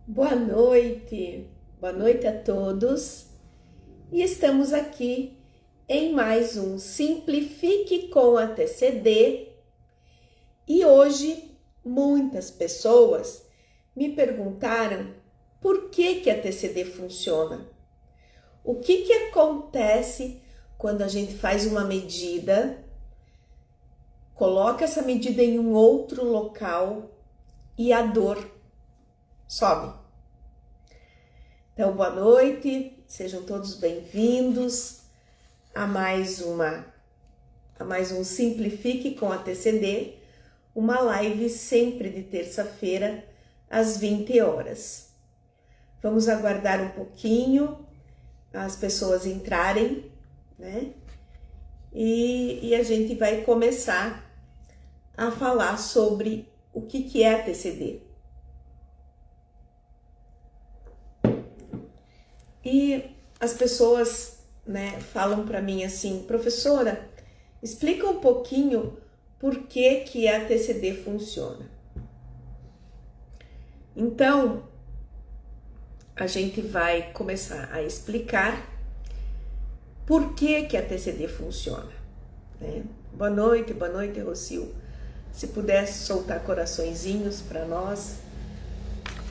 Boa noite a todos e estamos aqui em mais um Simplifique com a TCD e hoje muitas pessoas me perguntaram por que a TCD funciona, o que acontece quando a gente faz uma medida, coloca essa medida em um outro local e a dor sobe. Então, boa noite, sejam todos bem-vindos a mais um Simplifique com a TCD, uma live sempre de terça-feira às 20 horas. Vamos aguardar um pouquinho as pessoas entrarem, né? E a gente vai começar a falar sobre o que é a TCD. E as pessoas, né, falam para mim assim, professora, explica um pouquinho por que a TCD funciona. Então, a gente vai começar a explicar por que a TCD funciona, né? Boa noite, Rocio. Se pudesse soltar coraçõezinhos para nós,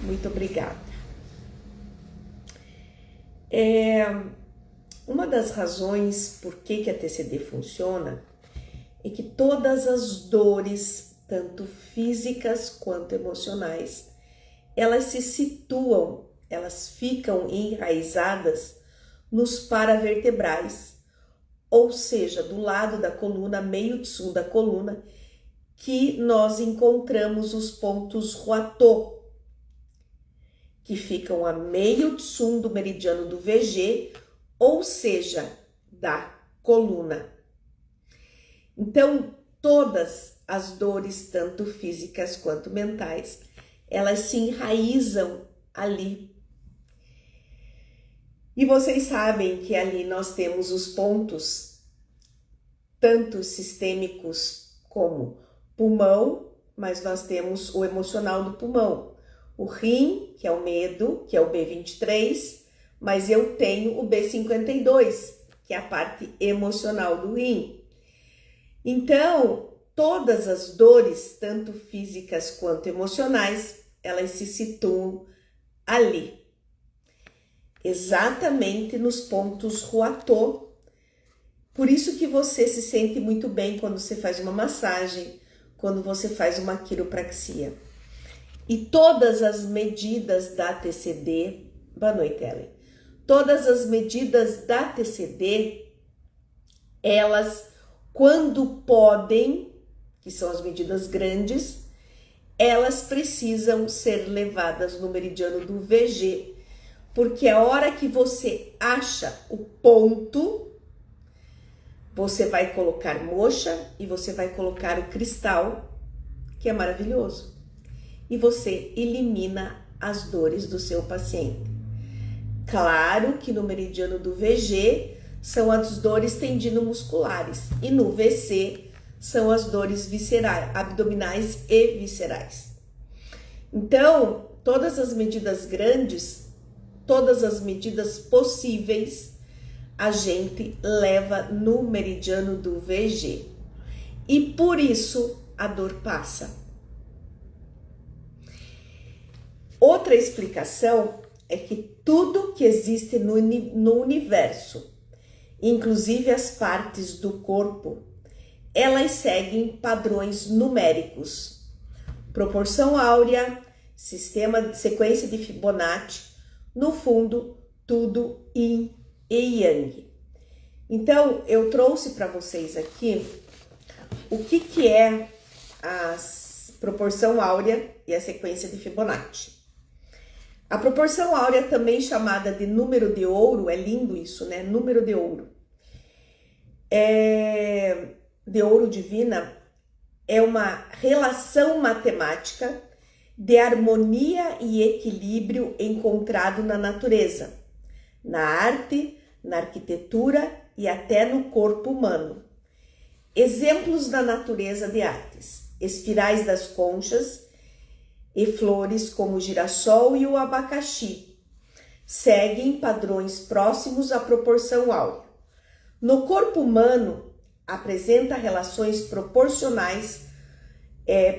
muito obrigada. Uma das razões por que a TCD funciona é que todas as dores, tanto físicas quanto emocionais, elas se situam, elas ficam enraizadas nos paravertebrais, ou seja, do lado da coluna, meio sul da coluna, que nós encontramos os pontos Roatot, que ficam a meio tsum do meridiano do VG, ou seja, da coluna. Então, todas as dores, tanto físicas quanto mentais, elas se enraizam ali. E vocês sabem que ali nós temos os pontos, tanto sistêmicos como pulmão, mas nós temos o emocional do pulmão. O rim, que é o medo, que é o B23, mas eu tenho o B52, que é a parte emocional do rim. Então, todas as dores, tanto físicas quanto emocionais, elas se situam ali, exatamente nos pontos Roatot. Por isso que você se sente muito bem quando você faz uma massagem, quando você faz uma quiropraxia. E todas as medidas da TCD, boa noite, Ellen. Todas as medidas da TCD, elas, quando podem, que são as medidas grandes, elas precisam ser levadas no meridiano do VG, porque a hora que você acha o ponto, você vai colocar moxa e você vai colocar o cristal, que é maravilhoso. E você elimina as dores do seu paciente. Claro que no meridiano do VG são as dores tendinomusculares e no VC são as dores viscerais, abdominais e viscerais. Então, todas as medidas grandes, todas as medidas possíveis, a gente leva no meridiano do VG. E por isso a dor passa. Outra explicação é que tudo que existe no universo, inclusive as partes do corpo, elas seguem padrões numéricos. Proporção áurea, sequência de Fibonacci, no fundo, tudo yin e yang. Então, eu trouxe para vocês aqui o que é a proporção áurea e a sequência de Fibonacci. A proporção áurea, também chamada de número de ouro, é lindo isso, né? Número de ouro. De ouro divina, é uma relação matemática de harmonia e equilíbrio encontrado na natureza, na arte, na arquitetura e até no corpo humano. Exemplos da natureza de artes: espirais das conchas, e flores como o girassol e o abacaxi. Seguem padrões próximos à proporção áurea. No corpo humano, apresenta relações proporcionais,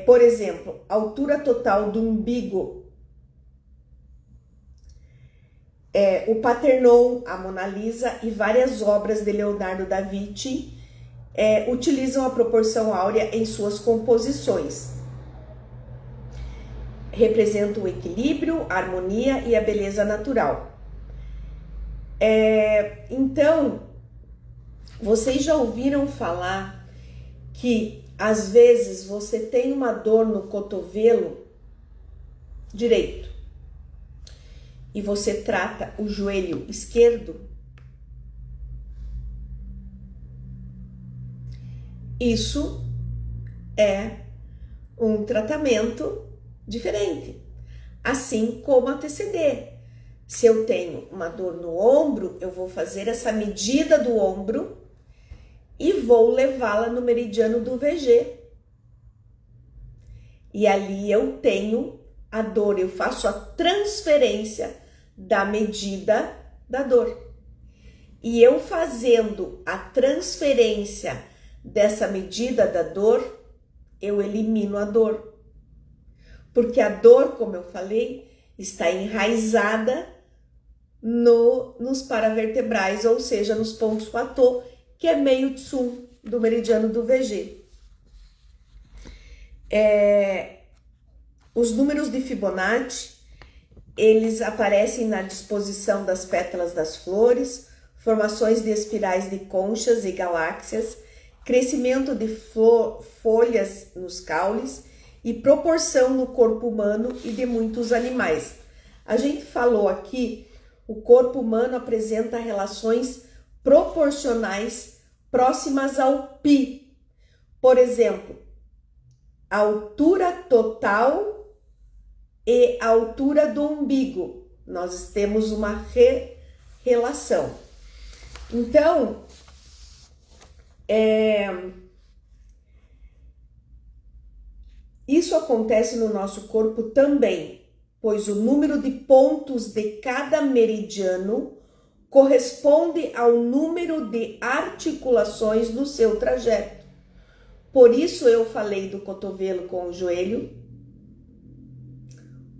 por exemplo, altura total do umbigo, o Parthenon, a Mona Lisa e várias obras de Leonardo da Vinci utilizam a proporção áurea em suas composições. Representa o equilíbrio, a harmonia e a beleza natural. Então, vocês já ouviram falar que às vezes você tem uma dor no cotovelo direito e você trata o joelho esquerdo? Isso é um tratamento diferente, assim como a TCD. Se eu tenho uma dor no ombro, eu vou fazer essa medida do ombro e vou levá-la no meridiano do VG. E ali eu tenho a dor, eu faço a transferência da medida da dor. E eu fazendo a transferência dessa medida da dor, eu elimino a dor. Porque a dor, como eu falei, está enraizada nos paravertebrais, ou seja, nos pontos platô, que é meio tsun do meridiano do VG. Os números de Fibonacci, eles aparecem na disposição das pétalas das flores, formações de espirais de conchas e galáxias, crescimento de folhas nos caules e proporção no corpo humano e de muitos animais. A gente falou aqui, o corpo humano apresenta relações proporcionais próximas ao π. Por exemplo, a altura total e a altura do umbigo. Nós temos uma relação. Então, isso acontece no nosso corpo também, pois o número de pontos de cada meridiano corresponde ao número de articulações no seu trajeto. Por isso eu falei do cotovelo com o joelho,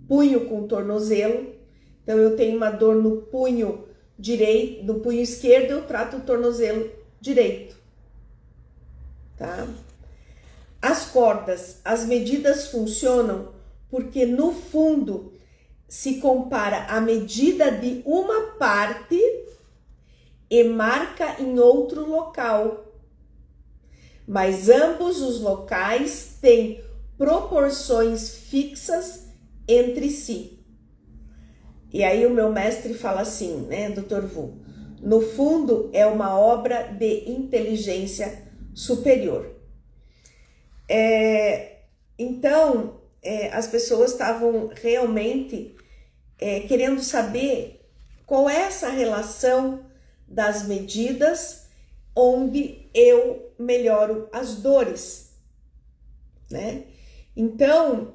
punho com o tornozelo. Então eu tenho uma dor no punho direito, no punho esquerdo, eu trato o tornozelo direito, tá? As cordas, as medidas funcionam porque no fundo se compara a medida de uma parte e marca em outro local. Mas ambos os locais têm proporções fixas entre si. E aí o meu mestre fala assim, né, Dr. Vu? No fundo é uma obra de inteligência superior. Então, as pessoas estavam realmente querendo saber qual é essa relação das medidas onde eu melhoro as dores, né? Então,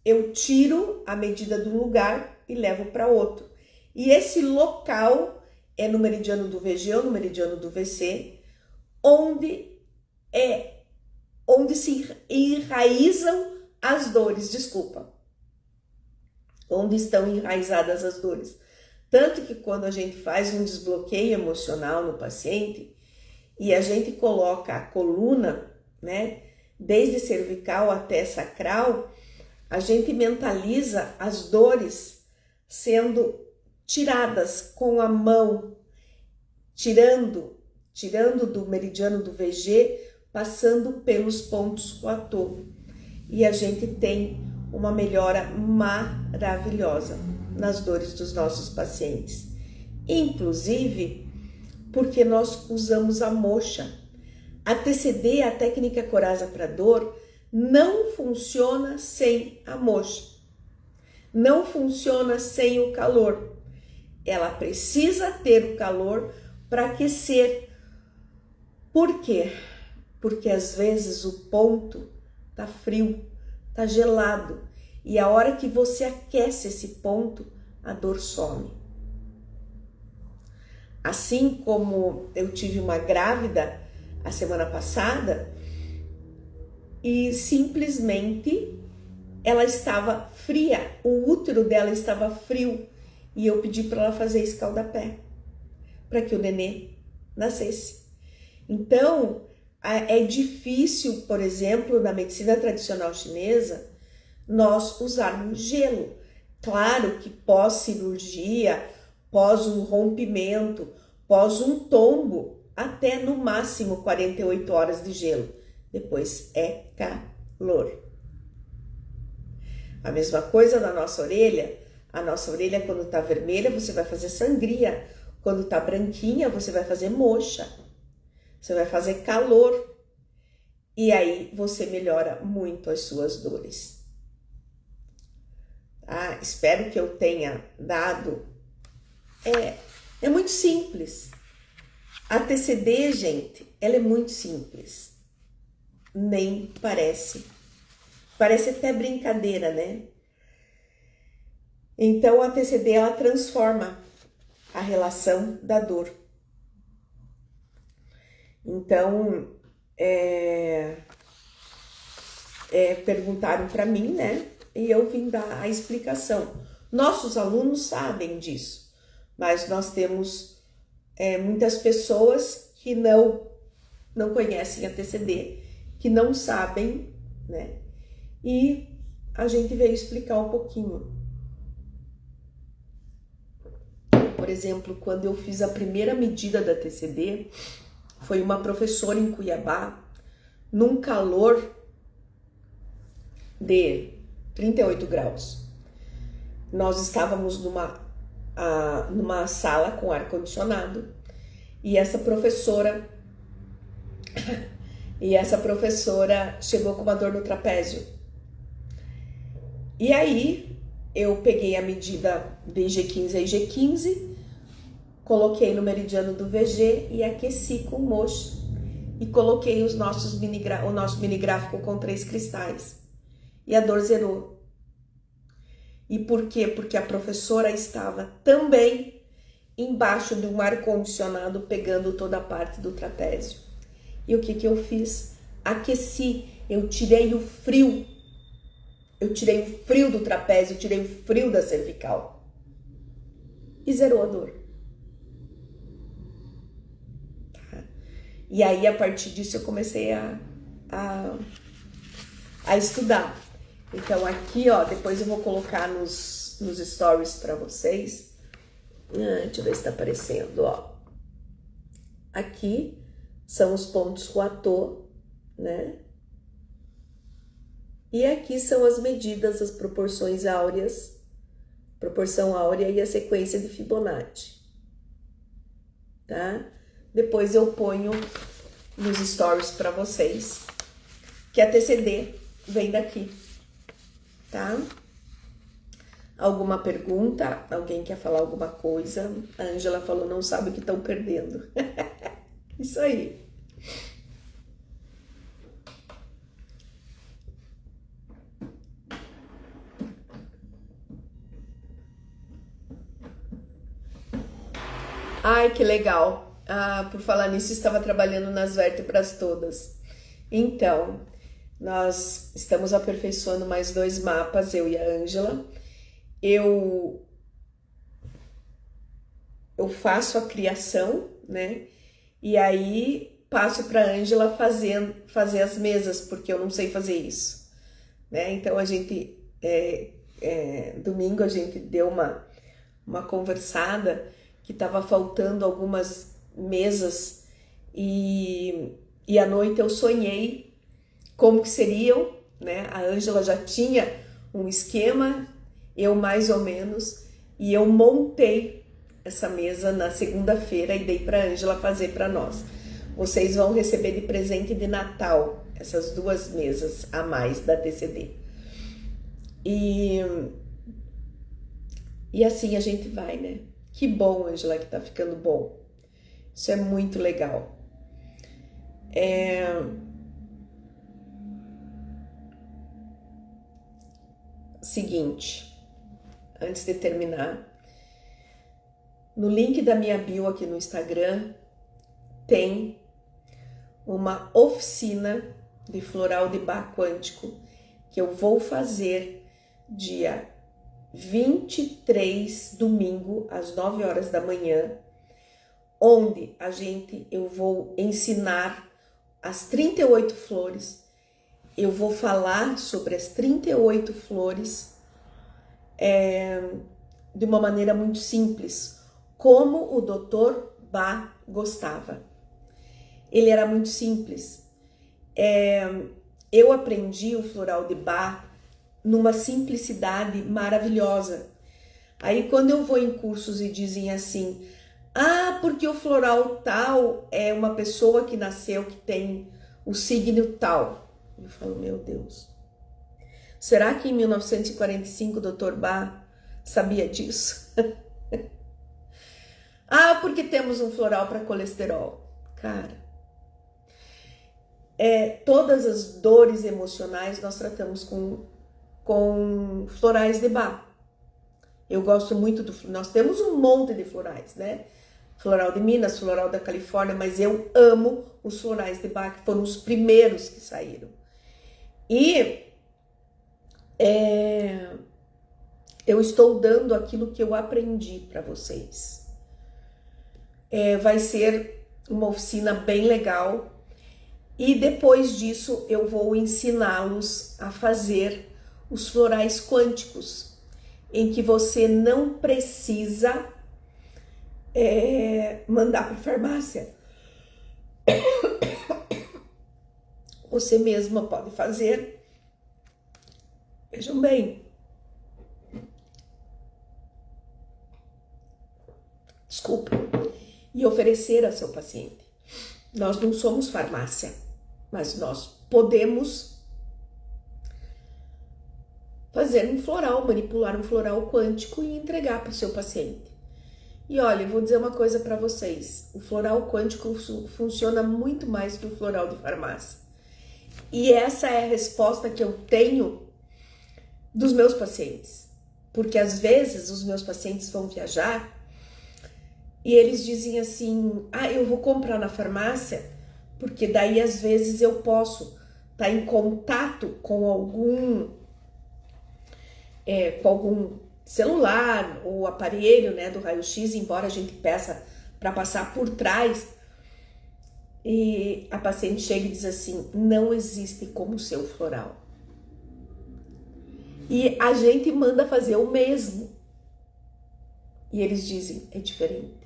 eu tiro a medida do lugar e levo para outro. E esse local é no meridiano do VG ou no meridiano do VC, onde se enraizam as dores, onde estão enraizadas as dores. Tanto que quando a gente faz um desbloqueio emocional no paciente e a gente coloca a coluna, né, desde cervical até sacral, a gente mentaliza as dores sendo tiradas com a mão, tirando do meridiano do VG, passando pelos pontos platô. E a gente tem uma melhora maravilhosa nas dores dos nossos pacientes. Inclusive, porque nós usamos a moxa. A TCD, a técnica Coraza para dor, não funciona sem a moxa. Não funciona sem o calor. Ela precisa ter o calor para aquecer. Por quê? Porque às vezes o ponto tá frio, tá gelado. E a hora que você aquece esse ponto, a dor some. Assim como eu tive uma grávida a semana passada e simplesmente ela estava fria, o útero dela estava frio e eu pedi para ela fazer escaldapé para que o nenê nascesse. Então, é difícil, por exemplo, na medicina tradicional chinesa, nós usarmos gelo. Claro que pós-cirurgia, pós um rompimento, pós um tombo, até no máximo 48 horas de gelo. Depois é calor. A mesma coisa na nossa orelha. A nossa orelha, quando tá vermelha, você vai fazer sangria. Quando tá branquinha, você vai fazer moxa. Você vai fazer calor. E aí você melhora muito as suas dores. Ah, espero que eu tenha dado. É muito simples. A TCD, gente, ela é muito simples. Nem parece. Parece até brincadeira, né? Então a TCD ela transforma a relação da dor. Então, perguntaram para mim, né? E eu vim dar a explicação. Nossos alunos sabem disso, mas nós temos muitas pessoas que não conhecem a TCD, que não sabem, né? E a gente veio explicar um pouquinho. Por exemplo, quando eu fiz a primeira medida da TCD, foi uma professora em Cuiabá, num calor de 38 graus. Nós estávamos numa sala com ar-condicionado e essa professora chegou com uma dor no trapézio. E aí eu peguei a medida de IG15 a IG15, coloquei no meridiano do VG e aqueci com moxa e coloquei o nosso mini gráfico com 3 cristais. E a dor zerou. E por quê? Porque a professora estava também embaixo de um ar-condicionado pegando toda a parte do trapézio. E o que eu fiz? Aqueci, eu tirei o frio. Eu tirei o frio do trapézio, eu tirei o frio da cervical. E zerou a dor. Tá? E aí, a partir disso, eu comecei a estudar. Então, aqui, ó, depois eu vou colocar nos stories para vocês. Deixa eu ver se tá aparecendo, ó. Aqui são os pontos Huatô, né? E aqui são as medidas, as proporções áureas, proporção áurea e a sequência de Fibonacci, tá? Depois eu ponho nos stories para vocês que a TCD vem daqui, tá? Alguma pergunta? Alguém quer falar alguma coisa? A Ângela falou, não sabe o que estão perdendo. Isso aí. Ai, que legal. Ah, por falar nisso, estava trabalhando nas vértebras todas. Então, nós estamos aperfeiçoando mais 2 mapas, eu e a Ângela. Eu faço a criação, né? E aí passo para a Ângela fazer as mesas, porque eu não sei fazer isso, né? Então a gente domingo a gente deu uma conversada que estava faltando algumas mesas e à noite eu sonhei como que seriam, né? A Ângela já tinha um esquema, eu mais ou menos, e eu montei essa mesa na segunda-feira e dei para a Ângela fazer para nós. Vocês vão receber de presente de Natal essas 2 mesas a mais da TCD. E assim a gente vai, né? Que bom, Ângela, que tá ficando bom. Isso é muito legal. seguinte, antes de terminar. No link da minha bio aqui no Instagram tem uma oficina de floral de Bach quântico que eu vou fazer dia 23, domingo, às 9 horas da manhã, onde eu vou ensinar as 38 flores, eu vou falar sobre as 38 flores de uma maneira muito simples, como o Dr. Bach gostava. Ele era muito simples. Eu aprendi o floral de Bach numa simplicidade maravilhosa. Aí quando eu vou em cursos e dizem assim, porque o floral tal é uma pessoa que nasceu que tem o signo tal. Eu falo, meu Deus, será que em 1945 o Dr. Bach sabia disso? Porque temos um floral para colesterol. Cara, todas as dores emocionais nós tratamos com florais de Bach. Eu gosto muito nós temos um monte de florais, né? Floral de Minas, floral da Califórnia, mas eu amo os florais de Bach, que foram os primeiros que saíram. E eu estou dando aquilo que eu aprendi para vocês. Vai ser uma oficina bem legal. E depois disso eu vou ensiná-los a fazer os florais quânticos, em que você não precisa mandar para a farmácia. Você mesma pode fazer. Vejam bem. Desculpa. E oferecer ao seu paciente. Nós não somos farmácia, mas nós podemos fazer um floral, manipular um floral quântico e entregar para o seu paciente. E olha, eu vou dizer uma coisa para vocês, o floral quântico funciona muito mais que o floral de farmácia. E essa é a resposta que eu tenho dos meus pacientes, porque às vezes os meus pacientes vão viajar e eles dizem assim, eu vou comprar na farmácia, porque daí às vezes eu posso estar em contato com algum celular ou aparelho, né, do raio-x, embora a gente peça para passar por trás, e a paciente chega e diz assim, não existe como o seu floral. E a gente manda fazer o mesmo. E eles dizem, é diferente.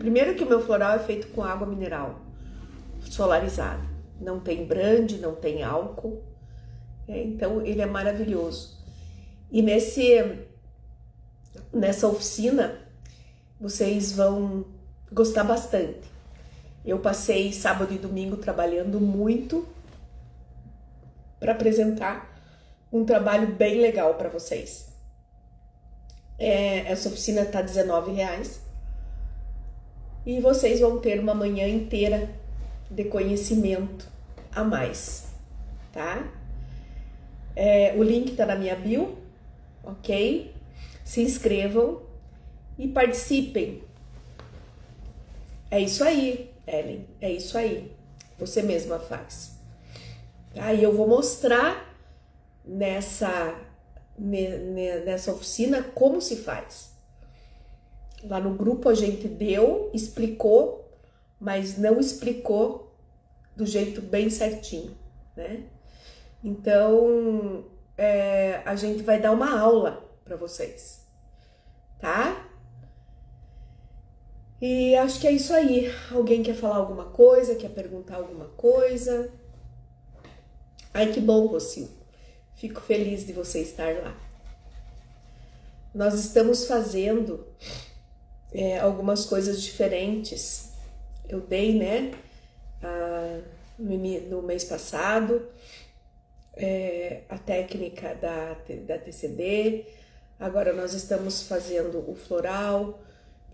Primeiro que o meu floral é feito com água mineral, solarizada. Não tem brande, não tem álcool. Então ele é maravilhoso. E nessa oficina, vocês vão gostar bastante. Eu passei sábado e domingo trabalhando muito para apresentar um trabalho bem legal para vocês. Essa oficina está R$19 e vocês vão ter uma manhã inteira de conhecimento a mais, tá? O link está na minha bio, ok? Se inscrevam e participem. É isso aí, Ellen, é isso aí. Você mesma faz. Aí eu vou mostrar nessa oficina como se faz. Lá no grupo a gente explicou, mas não explicou do jeito bem certinho, né? Então, a gente vai dar uma aula para vocês, tá? E acho que é isso aí. Alguém quer falar alguma coisa? Quer perguntar alguma coisa? Ai, que bom, Rocio. Fico feliz de você estar lá. Nós estamos fazendo algumas coisas diferentes. Eu dei, né, no mês passado, a técnica da TCD. Agora nós estamos fazendo o floral.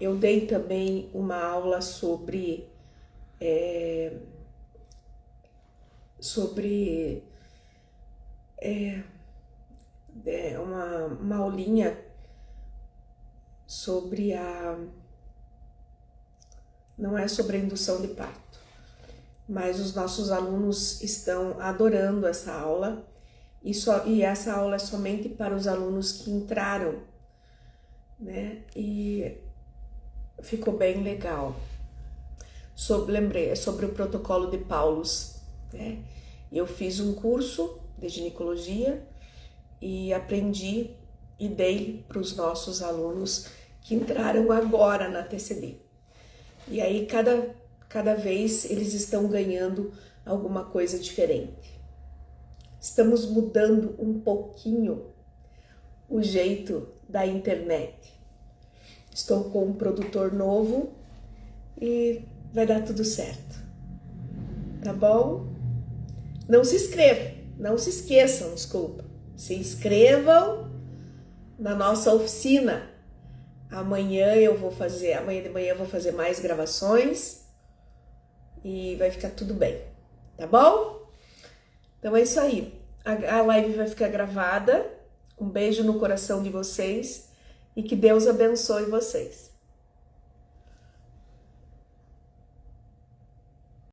Eu dei também uma aula sobre uma aulinha sobre não é sobre a indução de parto, mas os nossos alunos estão adorando essa aula e essa aula é somente para os alunos que entraram, né? E ficou bem legal. Lembrei, é sobre o protocolo de Paulus, né? Eu fiz um curso de ginecologia e aprendi e dei para os nossos alunos que entraram agora na TCD. E aí cada vez eles estão ganhando alguma coisa diferente. Estamos mudando um pouquinho o jeito da internet. Estou com um produtor novo e vai dar tudo certo. Tá bom? Não se esqueçam, desculpa. Se inscrevam na nossa oficina. Amanhã de manhã eu vou fazer mais gravações e vai ficar tudo bem, tá bom? Então é isso aí. A live vai ficar gravada. Um beijo no coração de vocês e que Deus abençoe vocês.